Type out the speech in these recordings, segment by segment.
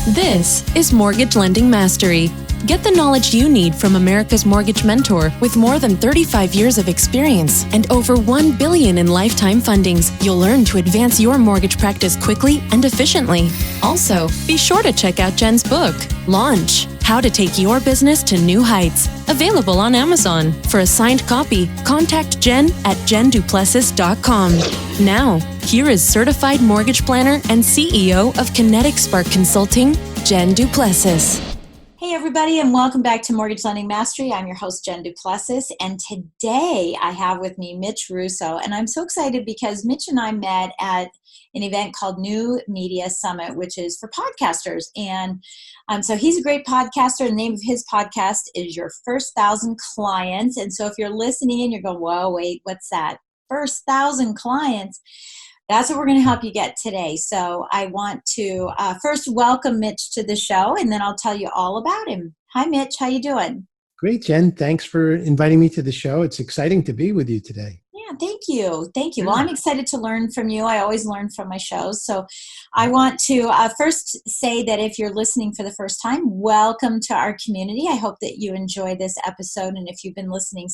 This is Mortgage Lending Mastery. Get the knowledge you need from America's mortgage mentor with more than 35 years of experience and over $1 billion in lifetime fundings. You'll learn to advance your mortgage practice quickly and efficiently. Also, be sure to check out Jen's book, Launch: How to Take Your Business to New Heights, available on Amazon. For a signed copy, contact Jen at jenduplessis.com. Now, here is certified mortgage planner and CEO of Kinetic Spark Consulting, Jen Du Plessis. Hey everybody, and welcome back to Mortgage Lending Mastery. I'm your host, Jen Du Plessis, and today I have with me Mitch Russo, and I'm so excited because Mitch and I met at an event called New Media Summit, which is for podcasters, and so he's a great podcaster. The name of his podcast is Your First 1,000 Clients, and so if you're listening and you're going, whoa, wait, what's that? First 1,000 clients. That's what we're going to help you get today. So I want to first welcome Mitch to the show, and then I'll tell you all about him. Hi, Mitch. How you doing? Great, Jen. Thanks for inviting me to the show. It's exciting to be with you today. Yeah, thank you. Thank you. Well, I'm excited to learn from you. I always learn from my shows. So I want to first say that if you're listening for the first time, welcome to our community. I hope that you enjoy this episode. And if you've been listening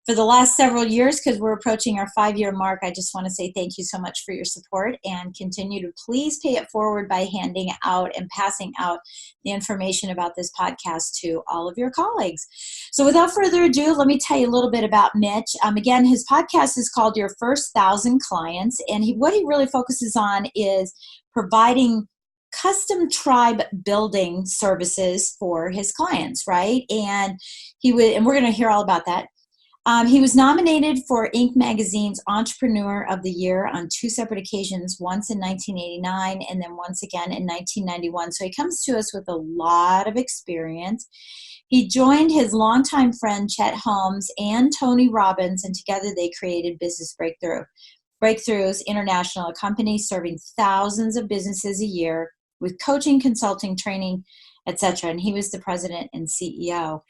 for the last several years, because we're approaching our 5-year mark, I just want to say thank you so much for your support, and continue to please pay it forward by handing out and passing out the information about this podcast to all of your colleagues. So without further ado, let me tell you a little bit about Mitch. Again, his podcast is called Your First 1,000 Clients, and what he really focuses on is providing custom tribe building services for his clients, right? And we're going to hear all about that. He was nominated for Inc. Magazine's Entrepreneur of the Year on 2 separate occasions, once in 1989 and then once again in 1991. So he comes to us with a lot of experience. He joined his longtime friend Chet Holmes and Tony Robbins, and together they created Business Breakthroughs International, a company serving thousands of businesses a year with coaching, consulting, training, etc. And he was the president and CEO.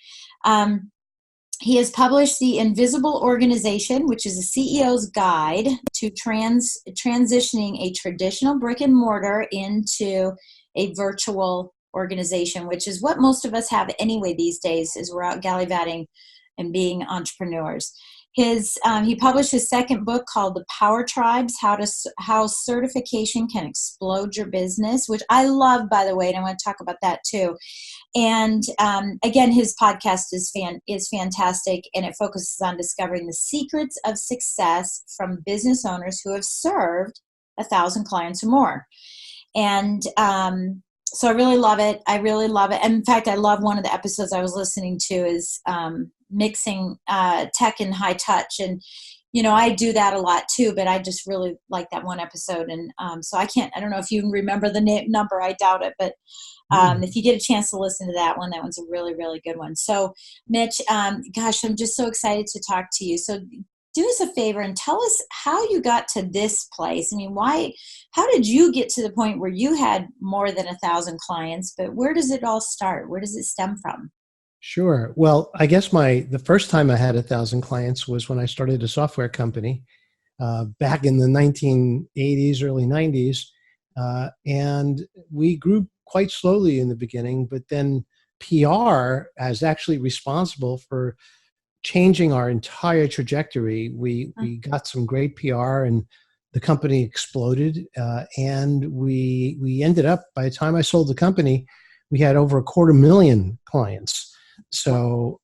He has published The Invisible Organization, which is a CEO's guide to transitioning a traditional brick and mortar into a virtual organization, which is what most of us have anyway these days, as we're out gallivanting and being entrepreneurs. He published his second book called The Power Tribes, How Certification Can Explode Your Business, which I love, by the way, and I want to talk about that too. And again, his podcast is fantastic, and it focuses on discovering the secrets of success from business owners who have served 1,000 clients or more. And so I really love it. And in fact, I love one of the episodes I was listening to is mixing tech and high touch. And, you know, I do that a lot too, but I just really like that one episode. And so I don't know if you remember the number, I doubt it, but if you get a chance to listen to that one's a really, really good one. So Mitch, gosh, I'm just so excited to talk to you. So do us a favor and tell us how you got to this place. I mean, how did you get to the point where you had more than 1,000 clients, but where does it all start? Where does it stem from? Sure. Well, I guess the first time I had 1,000 clients was when I started a software company back in the 1980s, early 90s. And we grew quite slowly in the beginning, but then PR is actually responsible for changing our entire trajectory. We got some great PR, and the company exploded. And we ended up, by the time I sold the company, we had over 250,000 clients. So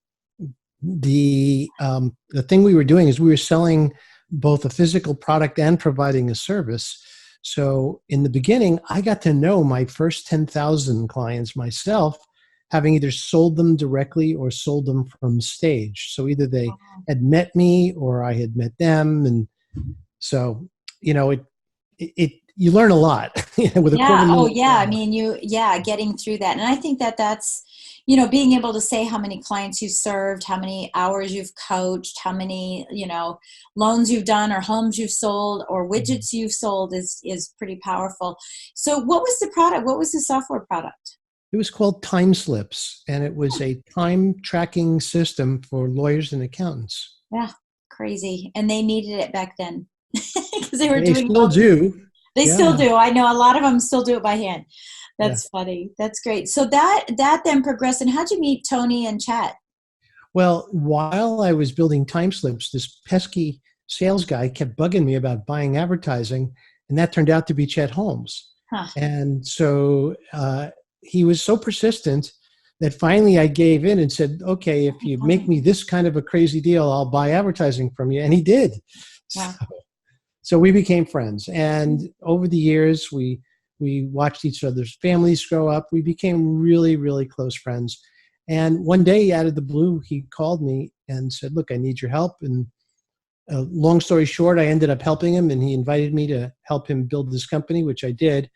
the thing we were doing is we were selling both a physical product and providing a service. So in the beginning, I got to know my first 10,000 clients myself, having either sold them directly or sold them from stage. So either they had met me or I had met them. And so, you know, you learn a lot with a yeah. Oh yeah. I mean, getting through that. And I think that's, you know, being able to say how many clients you've served, how many hours you've coached, how many, you know, loans you've done or homes you've sold or widgets you've sold is pretty powerful. So what was the product? What was the software product? It was called Time Slips, and it was a time tracking system for lawyers and accountants. Yeah, crazy. And they needed it back then because They still do. They still do. I know a lot of them still do it by hand. Yeah. That's funny. That's great. So that then progressed. And how'd you meet Tony and Chet? Well, while I was building time slips, this pesky sales guy kept bugging me about buying advertising, and that turned out to be Chet Holmes. Huh. And so he was so persistent that finally I gave in and said, okay, if you make me this kind of a crazy deal, I'll buy advertising from you. And he did. Wow. So we became friends. And over the years, we watched each other's families grow up. We became really, really close friends. And one day, out of the blue, he called me and said, look, I need your help. And long story short, I ended up helping him, and he invited me to help him build this company, which I did.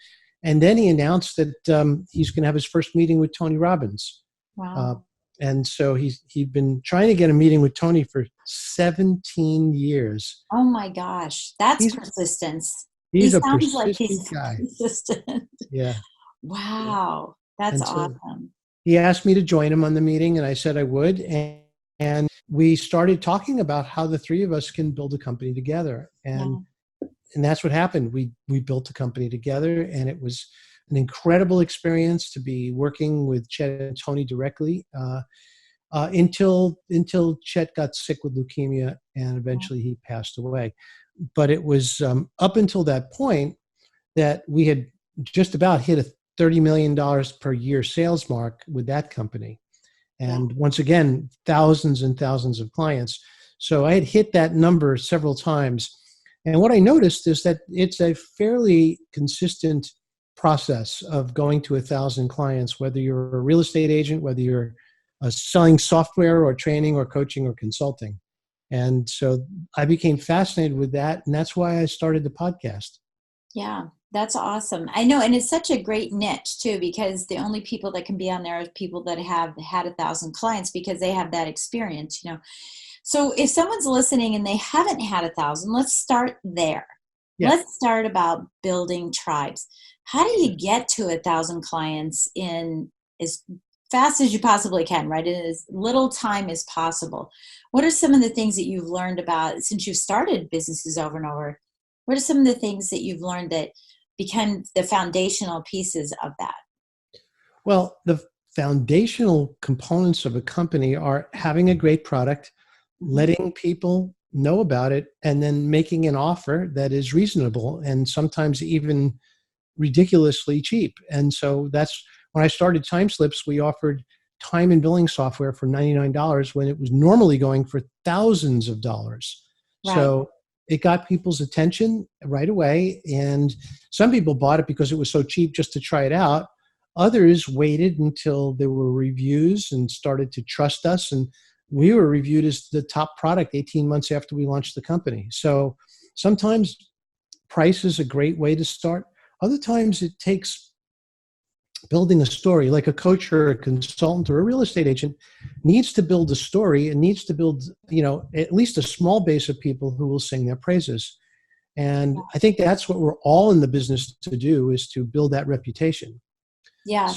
And then he announced that he's going to have his first meeting with Tony Robbins. Wow. And so he'd been trying to get a meeting with Tony for 17 years. Oh my gosh. That's persistence. He's He a sounds like persistent he's guy. persistent. Yeah. Wow. That's And so awesome. he asked me to join him on the meeting, and I said I would. And we started talking about how the three of us can build a company together. And that's what happened. We built a company together, and it was an incredible experience to be working with Chet and Tony directly until Chet got sick with leukemia, and eventually he passed away. But it was up until that point that we had just about hit a $30 million per year sales mark with that company. And once again, thousands and thousands of clients. So I had hit that number several times. And what I noticed is that it's a fairly consistent process of going to 1,000 clients, whether you're a real estate agent, whether you're selling software or training or coaching or consulting. And so I became fascinated with that. And that's why I started the podcast. Yeah, that's awesome. I know. And it's such a great niche too, because the only people that can be on there are people that have had 1,000 clients because they have that experience, you know. So if someone's listening and they haven't had 1,000, let's start there. Yeah. Let's start about building tribes. How do you get to 1,000 clients in as fast as you possibly can, right? In as little time as possible. What are some of the things that you've learned about since you've started businesses over and over? What are some of the things that you've learned that become the foundational pieces of that? Well, the foundational components of a company are having a great product, letting people know about it, and then making an offer that is reasonable and sometimes even ridiculously cheap. And so that's when I started Time Slips, we offered time and billing software for $99 when it was normally going for thousands of dollars. Right. So it got people's attention right away. And some people bought it because it was so cheap just to try it out. Others waited until there were reviews and started to trust us. And we were reviewed as the top product 18 months after we launched the company. So sometimes price is a great way to start. Other times it takes building a story, like a coach or a consultant or a real estate agent needs to build a story and needs to build, at least a small base of people who will sing their praises. And I think that's what we're all in the business to do, is to build that reputation. Yeah.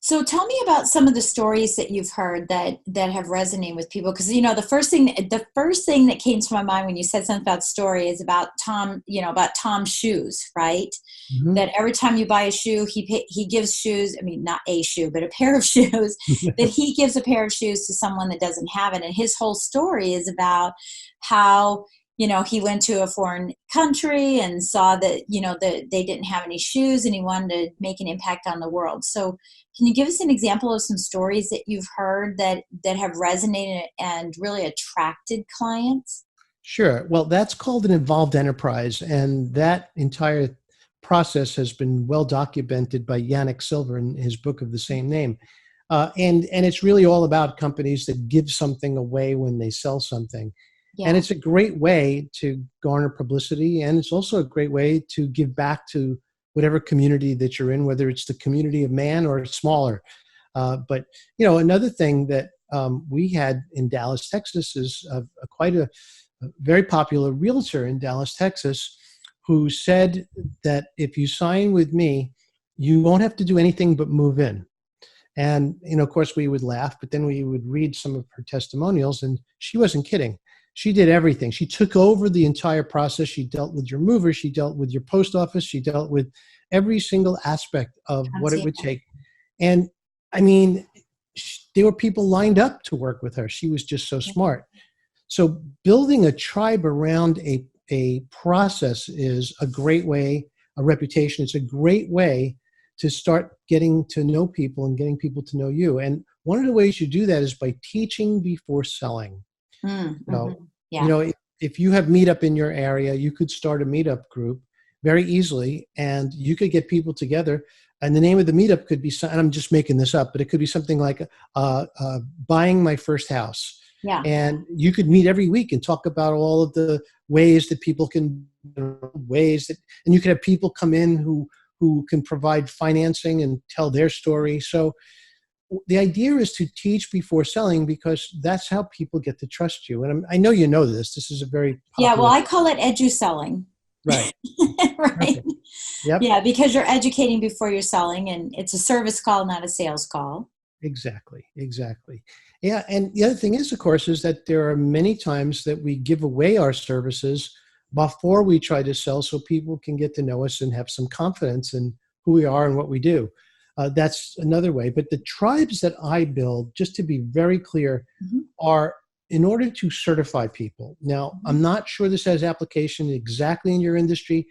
So tell me about some of the stories that you've heard that have resonated with people. Because, the first thing that came to my mind when you said something about story is about Tom, about Tom's shoes, right? Mm-hmm. That every time you buy a shoe, he gives shoes. I mean, not a shoe, but a pair of shoes that he gives a pair of shoes to someone that doesn't have it. And his whole story is about how, he went to a foreign country and saw that, that they didn't have any shoes, and he wanted to make an impact on the world. So can you give us an example of some stories that you've heard that have resonated and really attracted clients? Sure. Well, that's called an involved enterprise. And that entire process has been well documented by Yannick Silver in his book of the same name. And it's really all about companies that give something away when they sell something. Yeah. And it's a great way to garner publicity. And it's also a great way to give back to whatever community that you're in, whether it's the community of man or smaller. But another thing that we had in Dallas, Texas is quite a very popular realtor in Dallas, Texas, who said that if you sign with me, you won't have to do anything but move in. And, of course, we would laugh, but then we would read some of her testimonials, and she wasn't kidding. She did everything. She took over the entire process. She dealt with your mover. She dealt with your post office. She dealt with every single aspect of what it would Absolutely. take. And I mean, there were people lined up to work with her. She was just so smart. So building a tribe around a process is a great way, a reputation. It's a great way to start getting to know people and getting people to know you. And one of the ways you do that is by teaching before selling. So, Yeah. if you have meetup in your area, you could start a meetup group very easily, and you could get people together. And the name of the meetup could be, and I'm just making this up, but it could be something like buying my first house. Yeah. And you could meet every week and talk about all of the ways that people can, and you could have people come in who can provide financing and tell their story. So the idea is to teach before selling, because that's how people get to trust you. And I know you know this. This is a very popular. Yeah, well, I call it edu-selling. Right. Right. Perfect. Yep. Yeah, because you're educating before you're selling, and it's a service call, not a sales call. Exactly. Yeah. And the other thing is, of course, is that there are many times that we give away our services before we try to sell, so people can get to know us and have some confidence in who we are and what we do. That's another way. But the tribes that I build, just to be very clear, are in order to certify people. Now, I'm not sure this has application exactly in your industry,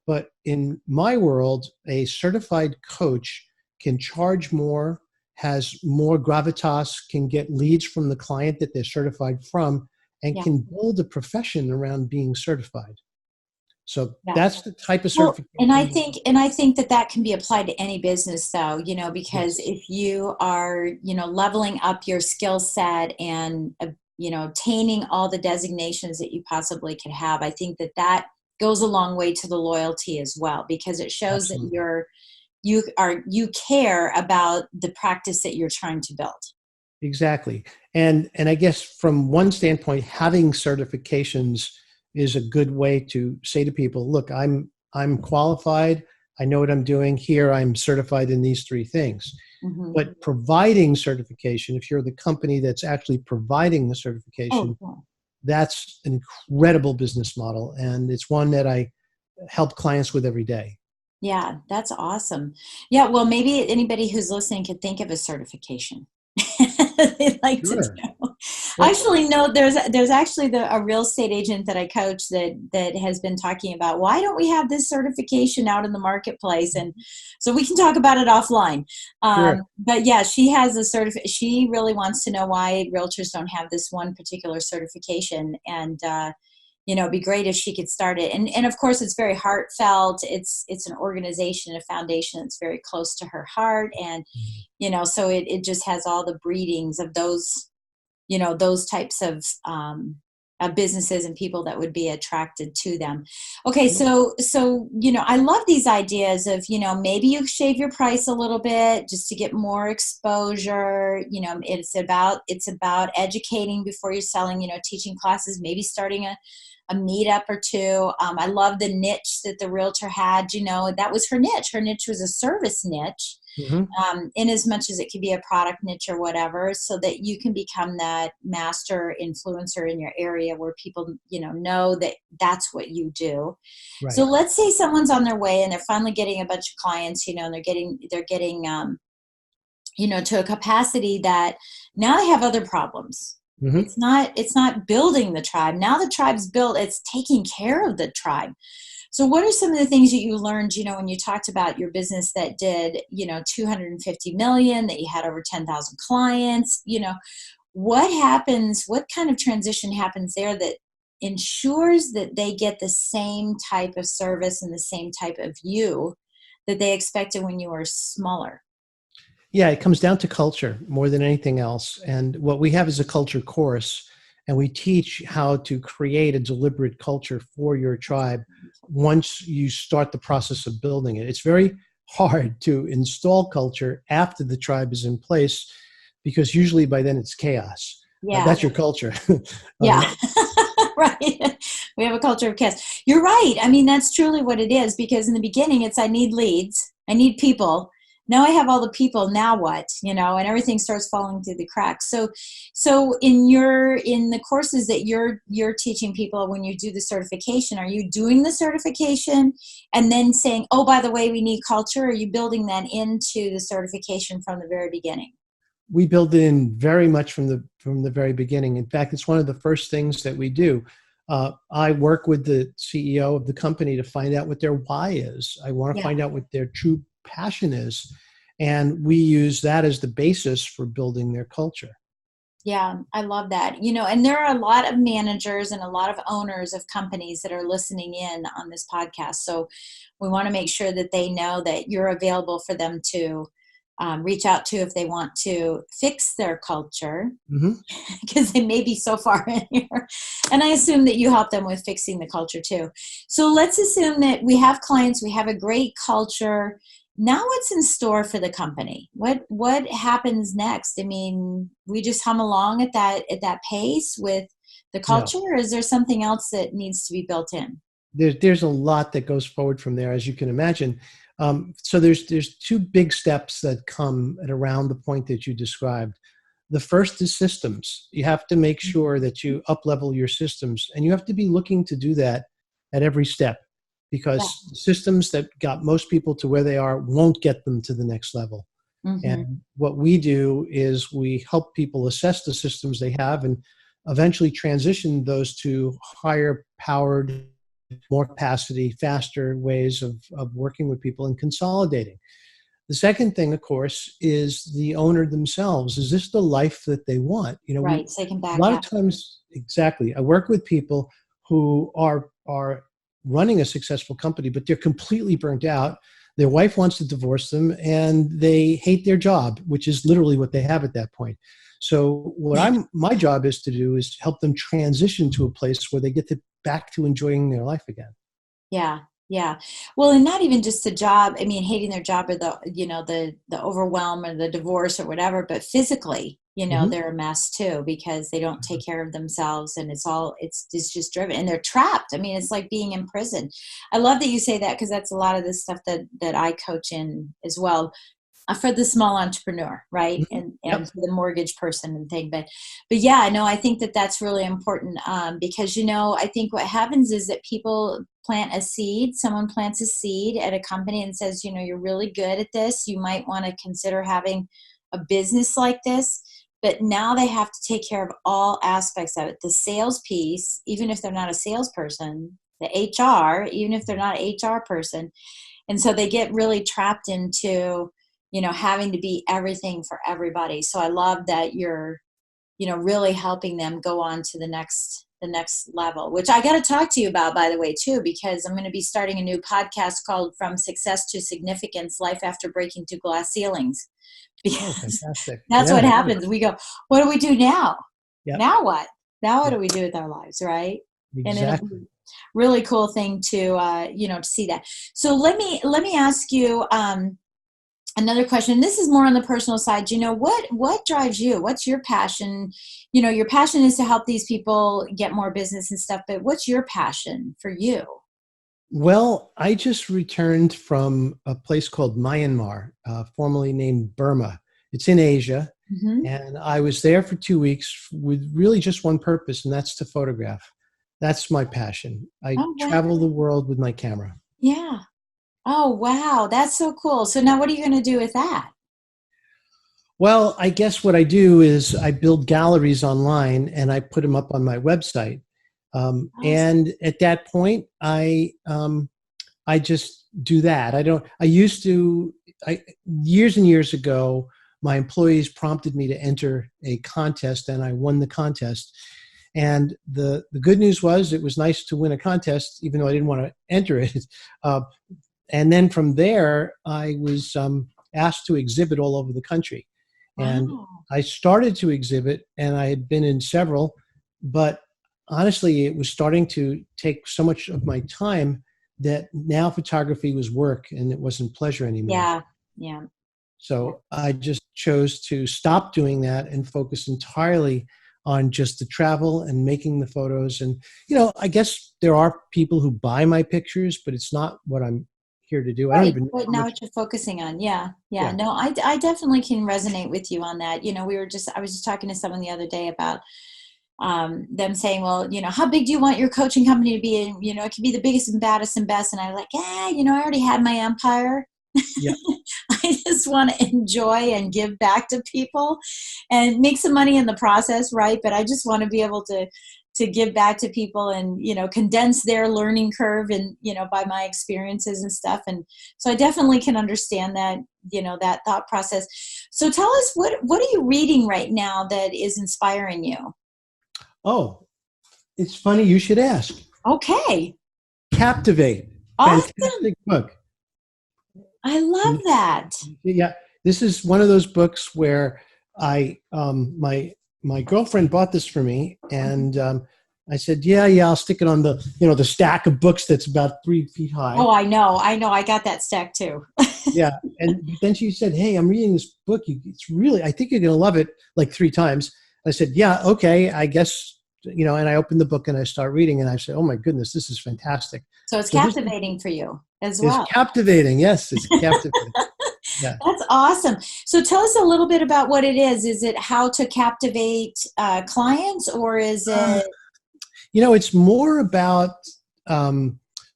but in my world, a certified coach can charge more, has more gravitas, can get leads from the client that they're certified from, and can build a profession around being certified. So that's the type of certification. And I think that can be applied to any business, though, because if you are, leveling up your skill set and, attaining all the designations that you possibly could have, I think that goes a long way to the loyalty as well, because it shows that you care about the practice that you're trying to build. Exactly. And I guess from one standpoint, having certifications is a good way to say to people, look, I'm qualified. I know what I'm doing here. I'm certified in these 3 things. But providing certification, if you're the company that's actually providing the certification, that's an incredible business model. And it's one that I help clients with every day. Yeah, that's awesome. Yeah, well, maybe anybody who's listening could think of a certification they'd like to know. Actually, no, there's actually a real estate agent that I coach that has been talking about, why don't we have this certification out in the marketplace? And so we can talk about it offline. But yeah, she has a she really wants to know why realtors don't have this one particular certification. And it'd be great if she could start it. And of course, it's very heartfelt. It's an organization, a foundation that's very close to her heart. And, so it just has all the breedings of those, those types of businesses and people that would be attracted to them. Okay. So, I love these ideas of, maybe you shave your price a little bit just to get more exposure. It's about educating before you're selling, teaching classes, maybe starting a meetup or 2. I love the niche that the realtor had, that was her niche. Her niche was a service niche, in as much as it could be a product niche or whatever, so that you can become that master influencer in your area where people, know that that's what you do. Right. So let's say someone's on their way and they're finally getting a bunch of clients, and they're getting, to a capacity that now they have other problems. It's not building the tribe. Now the tribe's built, it's taking care of the tribe. So what are some of the things that you learned, when you talked about your business that did, 250 million, that you had over 10,000 clients, what happens, what kind of transition happens there that ensures that they get the same type of service and the same type of you that they expected when you were smaller? Yeah, it comes down to culture more than anything else. And what we have is a culture course, and we teach how to create a deliberate culture for your tribe once you start the process of building it. It's very hard to install culture after the tribe is in place, because usually by then it's chaos. Yeah. That's your culture. Yeah. Right. We have a culture of chaos. You're right. I mean, that's truly what it is, because in the beginning it's, I need leads, I need people. now I have all the people, now what, and everything starts falling through the cracks. So in the courses that you're teaching people, when you do the certification, are you doing the certification and then saying, oh, by the way, we need culture? Or are you building that into the certification from the very beginning? We build it in very much from the very beginning. In fact, it's one of the first things that we do. I work with the CEO of the company to find out what their why is. I want to find out what their true passion is. And we use that as the basis for building their culture. Yeah, I love that. And there are a lot of managers and a lot of owners of companies that are listening in on this podcast. So we want to make sure that they know that you're available for them to reach out to if they want to fix their culture, because they may be so far in here. And I assume that you help them with fixing the culture too. So let's assume that we have clients, we have a great culture. Now what's in store for the company? What happens next? I mean, we just hum along at that pace with the culture, or is there something else that needs to be built in? There's a lot that goes forward from there, as you can imagine. So there's two big steps that come at around the point that you described. The first is systems. You have to make sure that you up-level your systems, and you have to be looking to do that at every step, because systems that got most people to where they are won't get them to the next level. And what we do is we help people assess the systems they have and eventually transition those to higher powered, more capacity, faster ways of working with people and consolidating. The second thing, of course, is the owner themselves. Is this the life that they want? Right, so they can back a lot up. of times, exactly. I work with people who are running a successful company, but they're completely burnt out. Their wife wants to divorce them, and they hate their job, which is literally what they have at that point. So my job is to do is help them transition to a place where they get back to enjoying their life again. Yeah. Yeah. Well, and not even just the job. I mean, hating their job or the overwhelm or the divorce or whatever, but physically, they're a mess too, because they don't take care of themselves, and it's just driven, and they're trapped. I mean, it's like being in prison. I love that you say that, because that's a lot of the stuff that I coach in as well. For the small entrepreneur, right? And for the mortgage person and thing. But yeah, no, I think that's really important, because, I think what happens is that people plant a seed. Someone plants a seed at a company and says, you're really good at this. You might want to consider having a business like this. But now they have to take care of all aspects of it. The sales piece, even if they're not a salesperson, the HR, even if they're not an HR person. And so they get really trapped into having to be everything for everybody. So I love that you're, really helping them go on to the next level, which I got to talk to you about, by the way, too, because I'm going to be starting a new podcast called From Success to Significance, Life After Breaking Through Glass Ceilings. Because fantastic. That's what happens. We go, what do we do now? Yep. Now what? Now what do we do with our lives, right? Exactly. And it'll be a really cool thing to, to see that. So let me ask you, another question. This is more on the personal side. What drives you? What's your passion? Your passion is to help these people get more business and stuff, but what's your passion for you? Well, I just returned from a place called Myanmar, formerly named Burma. It's in Asia. And I was there for 2 weeks with really just one purpose, and that's to photograph. That's my passion. I travel the world with my camera. Yeah. Oh, wow. That's so cool. So now what are you going to do with that? Well, I guess what I do is I build galleries online and I put them up on my website. Awesome. And at that point, I just do that. Years and years ago, my employees prompted me to enter a contest, and I won the contest. And the good news was it was nice to win a contest, even though I didn't want to enter it. And then from there, I was asked to exhibit all over the country. And I started to exhibit, and I had been in several, but honestly, it was starting to take so much of my time that now photography was work and it wasn't pleasure anymore. Yeah. So I just chose to stop doing that and focus entirely on just the travel and making the photos. And, I guess there are people who buy my pictures, but it's not what I'm here to do. I don't Right. even know But how now much. what you're focusing on. Yeah. Yeah. Yeah. No, I definitely can resonate with you on that. I was just talking to someone the other day about them saying, well, how big do you want your coaching company to be? And, it could be the biggest and baddest and best. And I'm like, I already had my empire. Yeah. I just want to enjoy and give back to people and make some money in the process, right? But I just want to be able to give back to people and, condense their learning curve and, by my experiences and stuff. And so I definitely can understand that, that thought process. So tell us, what are you reading right now that is inspiring you? Oh, it's funny you should ask. Okay. Captivate. Awesome. Fantastic book. I love that. Yeah, this is one of those books where my girlfriend bought this for me, and I said, yeah, I'll stick it on the stack of books that's about 3 feet high. Oh, I know. I got that stack too. Yeah, and then she said, hey, I'm reading this book. I think you're going to love it, like 3 times. I said, yeah, okay, I guess, and I opened the book and I start reading, and I said, oh my goodness, this is fantastic. So it's captivating for you as well. It's captivating. Yes, it's captivating. Yeah. That's awesome. So tell us a little bit about what it is. Is it how to captivate clients, or is it? It's more about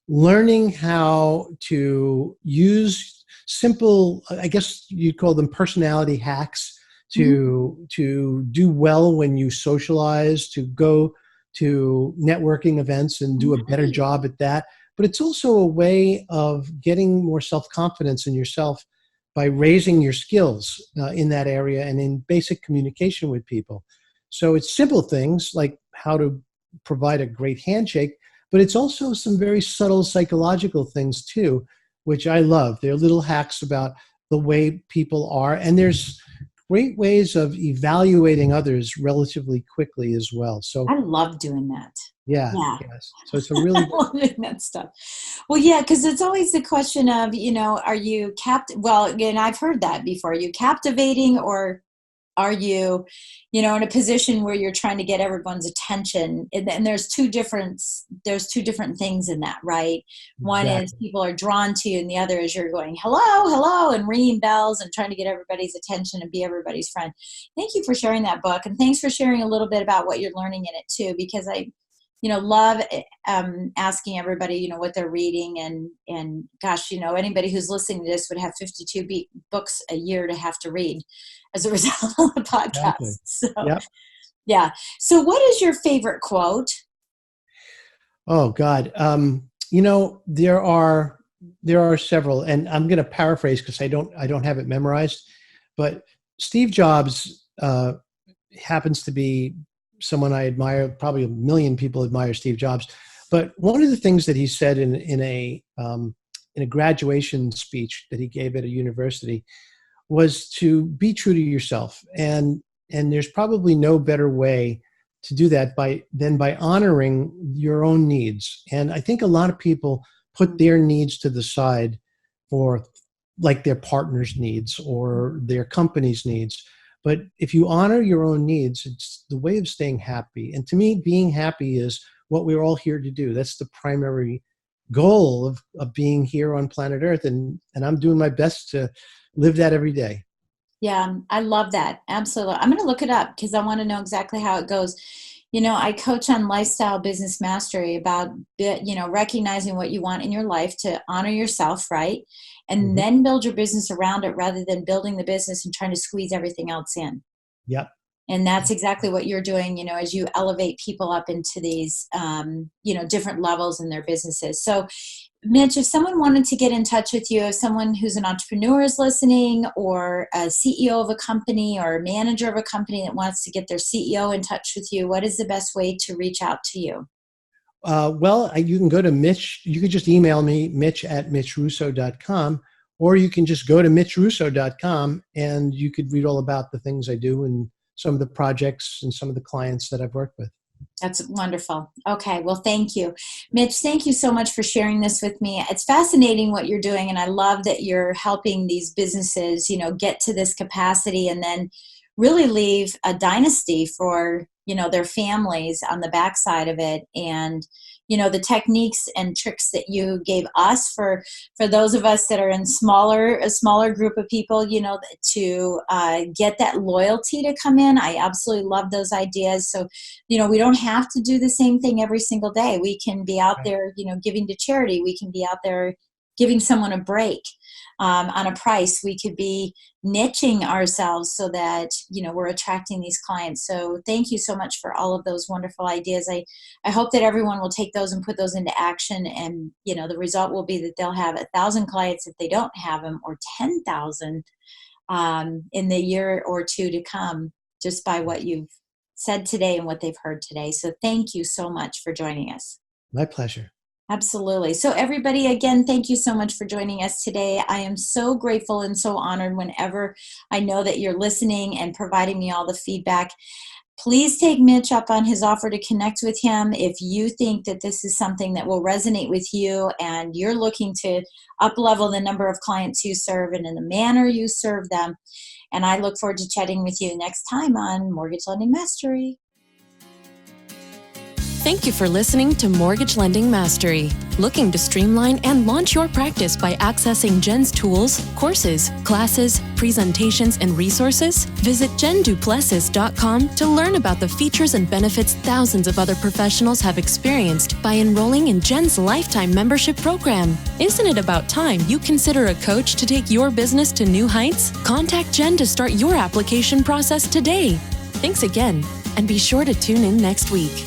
learning how to use simple, I guess you'd call them personality hacks to do well when you socialize, to go to networking events and do a better job at that. But it's also a way of getting more self-confidence in yourself by raising your skills in that area and in basic communication with people. So it's simple things like how to provide a great handshake, but it's also some very subtle psychological things too, which I love. They're little hacks about the way people are, and there's great ways of evaluating others relatively quickly as well. So I love doing that. yeah. Yeah. Yes. So it's a really I love doing that stuff. Well, yeah, because it's always the question of, are you well, again, I've heard that before. Are you captivating, or are you, in a position where you're trying to get everyone's attention? And there's two different things in that, right? One is people are drawn to you, and the other is you're going, hello, hello, and ringing bells and trying to get everybody's attention and be everybody's friend. Thank you for sharing that book. And thanks for sharing a little bit about what you're learning in it too, because I love asking everybody, what they're reading, and gosh, anybody who's listening to this would have 52 books a year to have to read as a result of the podcast. Exactly. So, Yep. yeah. So what is your favorite quote? Oh God. There are several, and I'm going to paraphrase because I don't have it memorized, but Steve Jobs happens to be someone I admire. Probably 1 million people admire Steve Jobs, but one of the things that he said in a graduation speech that he gave at a university was to be true to yourself, and there's probably no better way to do that than by honoring your own needs. And I think a lot of people put their needs to the side for like their partner's needs or their company's needs. But if you honor your own needs, it's the way of staying happy. And to me, being happy is what we're all here to do. That's the primary goal of being here on planet Earth. And I'm doing my best to live that every day. Yeah, I love that. Absolutely. I'm going to look it up because I want to know exactly how it goes. I coach on lifestyle business mastery about, recognizing what you want in your life to honor yourself, right? And then build your business around it rather than building the business and trying to squeeze everything else in. Yep. And that's exactly what you're doing, as you elevate people up into these, different levels in their businesses. So, Mitch, if someone wanted to get in touch with you, if someone who's an entrepreneur is listening, or a CEO of a company or a manager of a company that wants to get their CEO in touch with you, what is the best way to reach out to you? Well, you can go to Mitch. You could just email me, mitch@mitchrusso.com, or you can just go to mitchrusso.com and you could read all about the things I do and some of the projects and some of the clients that I've worked with. That's wonderful. Okay. Well, thank you. Mitch, thank you so much for sharing this with me. It's fascinating what you're doing. And I love that you're helping these businesses, get to this capacity and then really leave a dynasty for, their families on the backside of it. And, the techniques and tricks that you gave us for those of us that are in a smaller group of people, to get that loyalty to come in. I absolutely love those ideas. So, we don't have to do the same thing every single day. We can be out there, giving to charity. We can be out there giving someone a break on a price. We could be niching ourselves so that, we're attracting these clients. So thank you so much for all of those wonderful ideas. I hope that everyone will take those and put those into action. And, the result will be that they'll have 1,000 clients if they don't have them, or 10,000 in the year or two to come, just by what you've said today and what they've heard today. So thank you so much for joining us. My pleasure. Absolutely. So everybody, again, thank you so much for joining us today. I am so grateful and so honored whenever I know that you're listening and providing me all the feedback. Please take Mitch up on his offer to connect with him if you think that this is something that will resonate with you and you're looking to up-level the number of clients you serve and in the manner you serve them. And I look forward to chatting with you next time on Mortgage Lending Mastery. Thank you for listening to Mortgage Lending Mastery. Looking to streamline and launch your practice by accessing Jen's tools, courses, classes, presentations, and resources? Visit JenDuPlessis.com to learn about the features and benefits thousands of other professionals have experienced by enrolling in Jen's lifetime membership program. Isn't it about time you consider a coach to take your business to new heights? Contact Jen to start your application process today. Thanks again, and be sure to tune in next week.